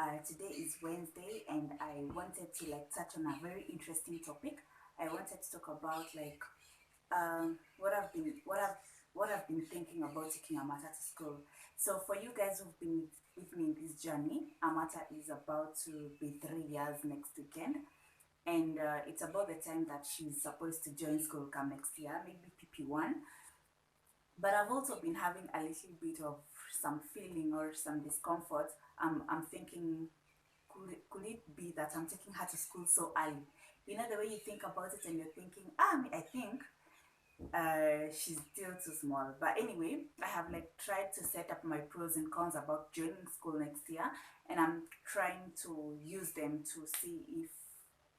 Today is Wednesday, and I wanted to touch on a very interesting topic. I wanted to talk about what I've been thinking about taking Amata to school. So for you guys who've been with me in this journey, Amata is about to be 3 years next weekend, and it's about the time that she's supposed to join school come next year, maybe PP1. But I've also been having a little bit of some feeling or some discomfort. I'm thinking, could it be that I'm taking her to school so early? You know, the way you think about it and you're thinking, I think she's still too small. But anyway, I have tried to set up my pros and cons about joining school next year, and I'm trying to use them to see if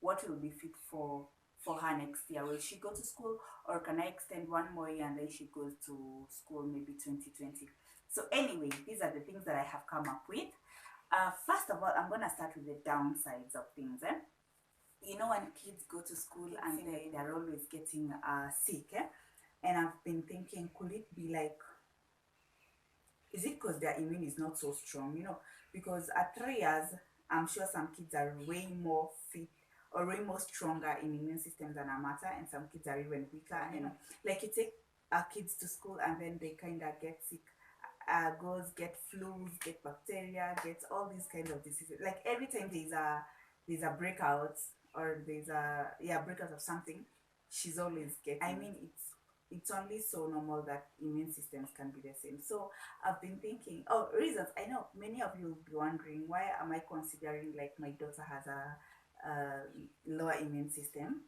what will be fit for her next year. Will she go to school, or can I extend one more year and then she goes to school maybe 2020? So anyway, these are the things that I have come up with. First of all, I'm gonna start with the downsides of things. You know, when kids go to school and they're always getting sick, and I've been thinking, could it be is it because their immune is not so strong? You know, because at 3 years, I'm sure some kids are way more fit or way more stronger in immune system than Amata, and some kids are even weaker. And like you take our kids to school and then they kind of get sick. Girls get flus, get bacteria, get all these kind of diseases. Like every time there's a breakout, or there's a breakout of something, she's always getting. I mean, it's only so normal that immune systems can be the same. So I've been thinking, oh, reasons. I know many of you will be wondering, why am I considering like my daughter has a lower immune system?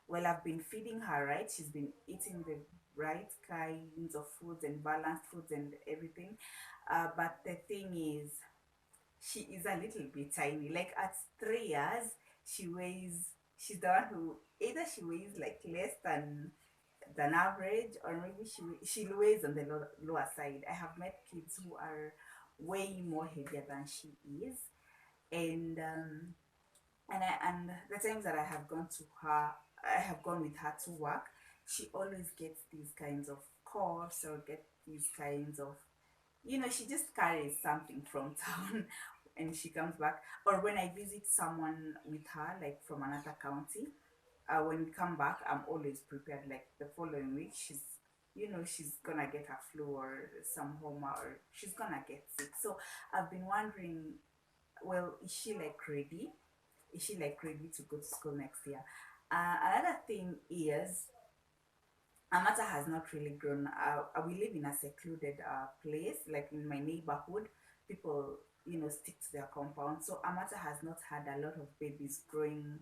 Well, I've been feeding her right. She's been eating the right kinds of foods and balanced foods and everything. But the thing is, she is a little bit tiny. Like at 3 years, she weighs. She's the one who either she weighs like less than average, or maybe she weighs on the lower side. I have met kids who are way more heavier than she is, and and the times that I have gone to her, I have gone with her to work. She always gets these kinds of coughs, or get these kinds of, she just carries something from town and she comes back. Or when I visit someone with her, like from another county, when we come back, I'm always prepared. Like the following week, she's gonna get a flu or some homa, or she's gonna get sick. So I've been wondering, well, is she like ready? Is she like ready to go to school next year? Another thing is, Amata has not really grown. We live in a secluded place, like in my neighborhood. People, stick to their compound. So Amata has not had a lot of babies growing,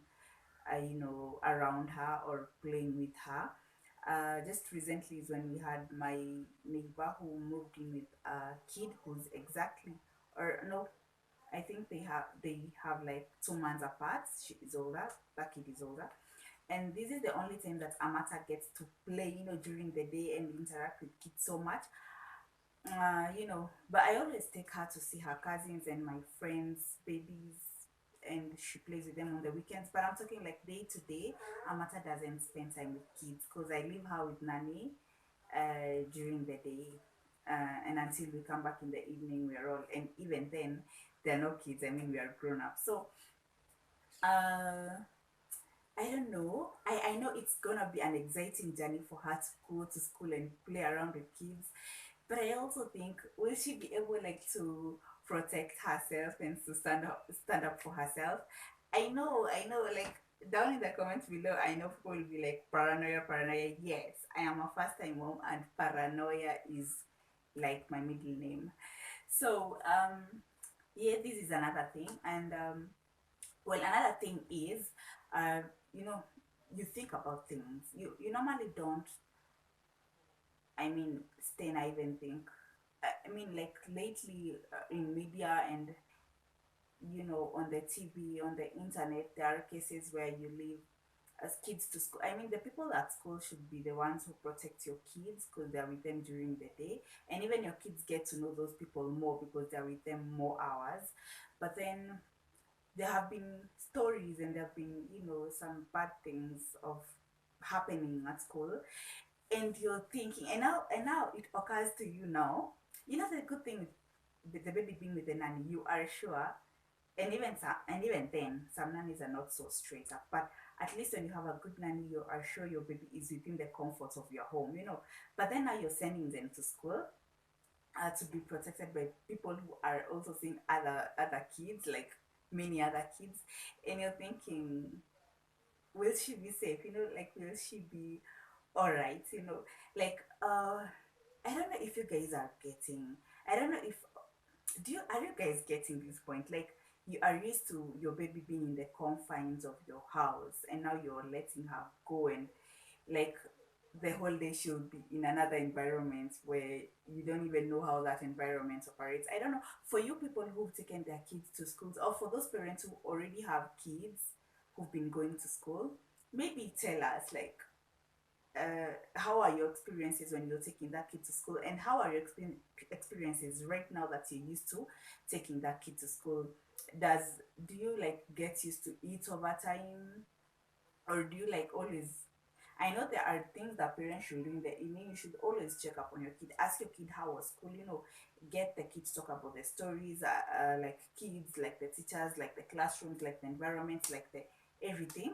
around her or playing with her. Just recently is when we had my neighbor who moved in with a kid who's exactly, or no, I think they have like 2 months apart. She is older. That kid is older, and this is the only time that Amata gets to play, during the day and interact with kids so much. But I always take her to see her cousins and my friends' babies, and she plays with them on the weekends. But I'm talking like day to day. Amata doesn't spend time with kids because I leave her with Nanny during the day. And until we come back in the evening, we are all, and even then, there are no kids. I mean, we are grown up. So, uh, I don't know. I know it's gonna be an exciting journey for her to go to school and play around with kids. But I also think, will she be able to protect herself and to stand up for herself? I know, like down in the comments below, I know people will be like, paranoia, paranoia. Yes, I am a first time mom, and paranoia is like my middle name. So yeah, this is another thing. And well, another thing is, uh, you know, you think about things. You normally don't, I mean, stay naive and think. I mean, like lately in media and, on the TV, on the internet, there are cases where you leave as kids to school. I mean, the people at school should be the ones who protect your kids because they're with them during the day. And even your kids get to know those people more because they're with them more hours. But then there have been stories, and there have been, some bad things of happening at school, and you're thinking, and now it occurs to you now. The good thing with the baby being with the nanny, you are sure And even then, some nannies are not so straight up. But at least when you have a good nanny, you are sure your baby is within the comfort of your home, you know. But then now you're sending them to school to be protected by people who are also seeing other kids, like many other kids, and you're thinking, will she be safe? You know, like will she be all right? You know, like I don't know if you guys are getting. I don't know if do you are you guys getting this point? Like you are used to your baby being in the confines of your house, and now you're letting her go, and like the whole day she'll be in another environment where you don't even know how that environment operates. I don't know. For you people who've taken their kids to schools, or for those parents who already have kids who've been going to school, maybe tell us like how are your experiences when you're taking that kid to school, and how are your experiences right now that you're used to taking that kid to school? Does do you like get used to it over time, or do you like always, I know there are things that parents should do in the evening. You should always check up on your kid, ask your kid how was school, you know, get the kids talk about the stories, like kids, like the teachers, like the classrooms, like the environments, like the everything,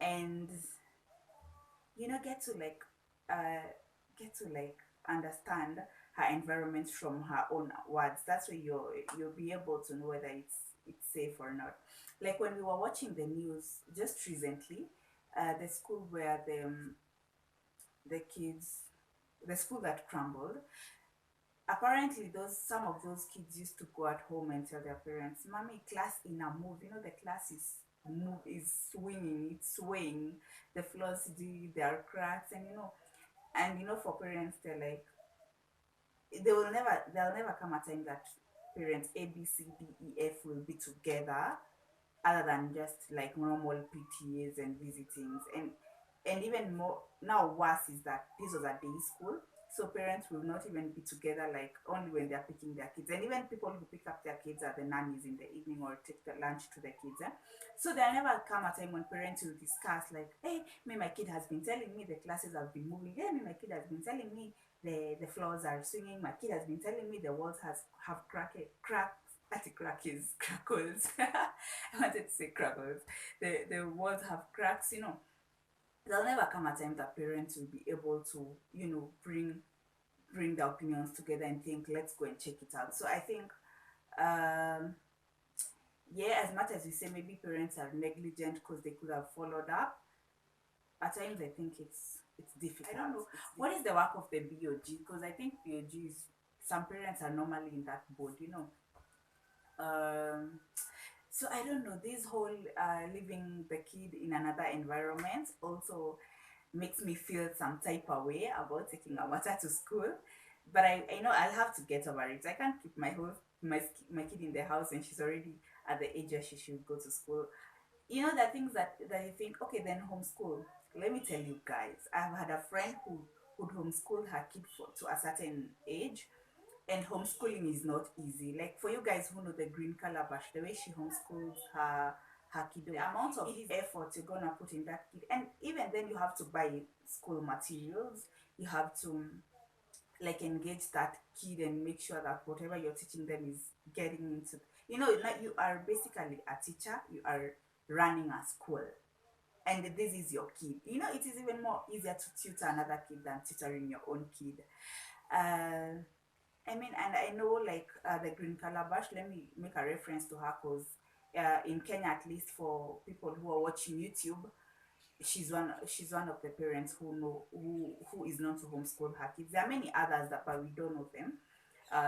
and you know uh get to like understand her environment from her own words. That's where you'll be able to know whether it's safe or not. Like when we were watching the news just recently, the school where the kids, the school that crumbled, apparently those some of those kids used to go at home and tell their parents, mommy, class in a move, you know, the class is swinging, it's swaying, the floors do there are cracks, and you know, and you know, for parents, they're like, there'll never come a time that parents A, B, C, D, E, F will be together other than just like normal PTAs and visitings, and even more now worse is that this was a day school, so parents will not even be together, like only when they're picking their kids, and even people who pick up their kids are the nannies in the evening or take the lunch to the kids, eh? So there never come a time when parents will discuss like, hey, me, my kid has been telling me the classes have been moving, hey, me, my kid has been telling me the floors are swinging, my kid has been telling me the walls has have cracked, crack is crackles. I wanted to say crackles. The walls have cracks, you know. There'll never come a time that parents will be able to, you know, bring their opinions together and think, let's go and check it out. So I think um yeah, as much as we say maybe parents are negligent because they could have followed up, at times I think it's difficult. I don't know what is the work of the BOG, because I think BOG is, some parents are normally in that boat, you know. Um, so I don't know. This whole leaving the kid in another environment also makes me feel some type of way about taking Amata to school. But I know I'll have to get over it. I can't keep my kid in the house and she's already at the age where she should go to school. You know, the things that you think, okay, then homeschool. Let me tell you guys, I've had a friend who would homeschool her kid to a certain age, and homeschooling is not easy. Like for you guys who know the green calabash, the way she homeschools her kiddo, the amount of effort you're gonna put in that kid, and even then you have to buy school materials. You have to like engage that kid and make sure that whatever you're teaching them is getting into. You know, like you are basically a teacher. You are running a school, and this is your kid. You know, it is even more easier to tutor another kid than tutoring your own kid. Uh, I mean, and I know like the green calabash. Let me make a reference to her because in Kenya, at least for people who are watching YouTube, she's one of the parents who know who is known to homeschool her kids. There are many others that, but we don't know them.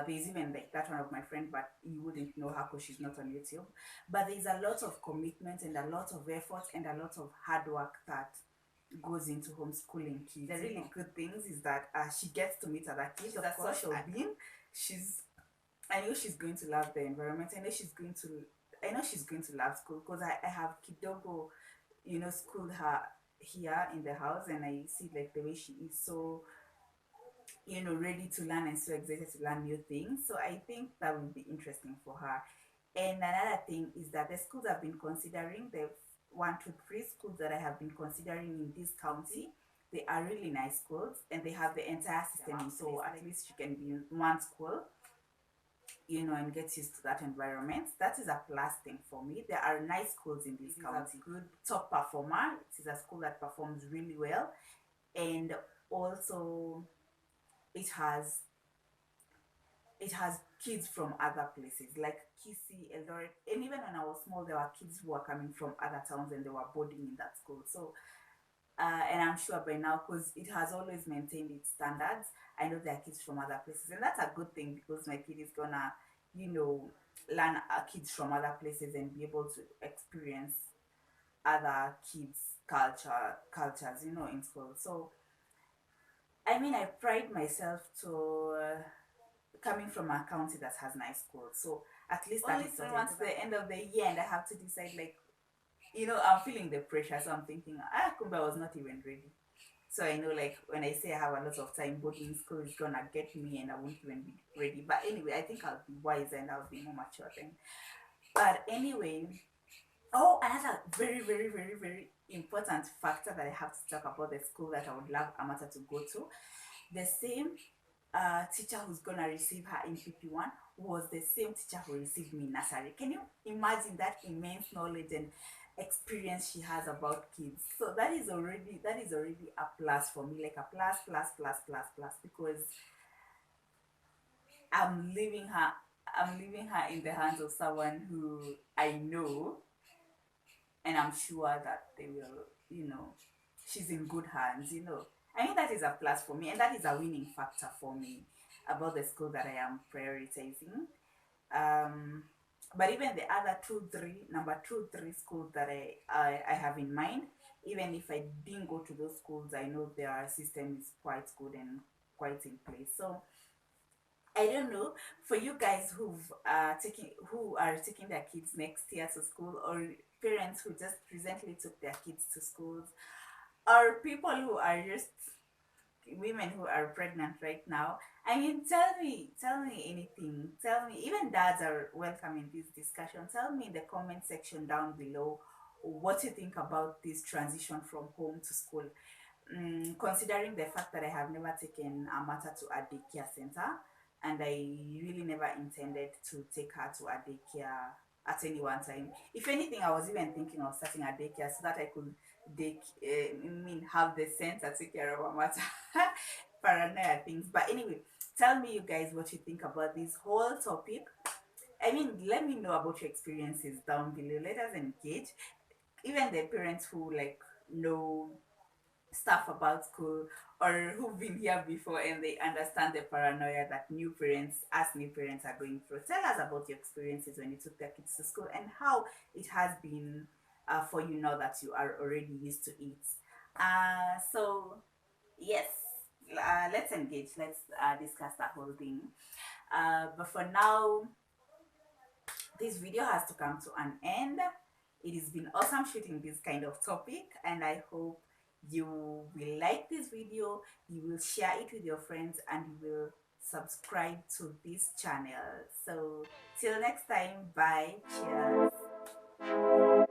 There's even like that one of my friend, but you wouldn't know her because she's not on YouTube. But there's a lot of commitment and a lot of effort and a lot of hard work that goes into homeschooling kids. The really good things is that she gets to meet other kids. She's of course, social being. She's I know she's going to love the environment. I know she's going to love school because I have Kidogo, you know, school her here in the house, and I see like the way she is so, you know, ready to learn and so excited to learn new things. So I think that will be interesting for her. And another thing is that the schools I've been considering, the 1, 2, 3 schools that I have been considering in this county, they are really nice schools and they have the entire system. So at least she can be in one school and get used to that environment. That is a plus thing for me. There are nice schools in this county. Good top performer. It is a school that performs really well, and also it has it has kids from other places like Kisi, Eldoret, and even when I was small, there were kids who were coming from other towns and they were boarding in that school. So, and I'm sure by now, because it has always maintained its standards, I know there are kids from other places, and that's a good thing because my kid is gonna, you know, learn kids from other places and be able to experience other kids' cultures, in school. So, I mean, I pride myself to coming from a county that has nice schools. So at least only 3 months to the end of the year, and I have to decide like, I'm feeling the pressure. So I'm thinking, Kumba was not even ready. So I know like when I say I have a lot of time, boarding school is gonna get me and I won't even be ready. But anyway, I think I'll be wiser and I'll be more mature then. But anyway, oh, another very, very, very, very important factor that I have to talk about the school that I would love Amata to go to. The same teacher who's gonna receive her in PP1 was the same teacher who received me in nursery. Can you imagine that immense knowledge and experience she has about kids? So that is already a plus for me, like a plus plus plus plus plus, because I'm leaving her I'm leaving her in the hands of someone who I know, and I'm sure that they will, she's in good hands. I think that is a plus for me, and that is a winning factor for me about the school that I am prioritizing. Um, but even the other number two, three schools that I have in mind, even if I didn't go to those schools, I know their system is quite good and quite in place. So I don't know, for you guys who are taking their kids next year to school, or parents who just recently took their kids to schools, or people who are just women who are pregnant right now. I mean, tell me anything. Tell me, even dads are welcome in this discussion. Tell me in the comment section down below what you think about this transition from home to school. Considering the fact that I have never taken Amata to a daycare center, and I really never intended to take her to a daycare at any one time. If anything, I was even thinking of starting a daycare so that I could have the center take care of Amata. Paranoia things. But anyway, tell me, you guys, what you think about this whole topic. I mean, let me know about your experiences down below. Let us engage. Even the parents who like know stuff about school, or who've been here before and they understand the paranoia that new parents are going through. Tell us about your experiences when you took their kids to school and how it has been for you now that you are already used to it. So, yes, let's engage. Let's discuss that whole thing. But for now, this video has to come to an end. It has been awesome shooting this kind of topic, and I hope you will like this video, you will share it with your friends, and you will subscribe to this channel. So till next time, bye, cheers.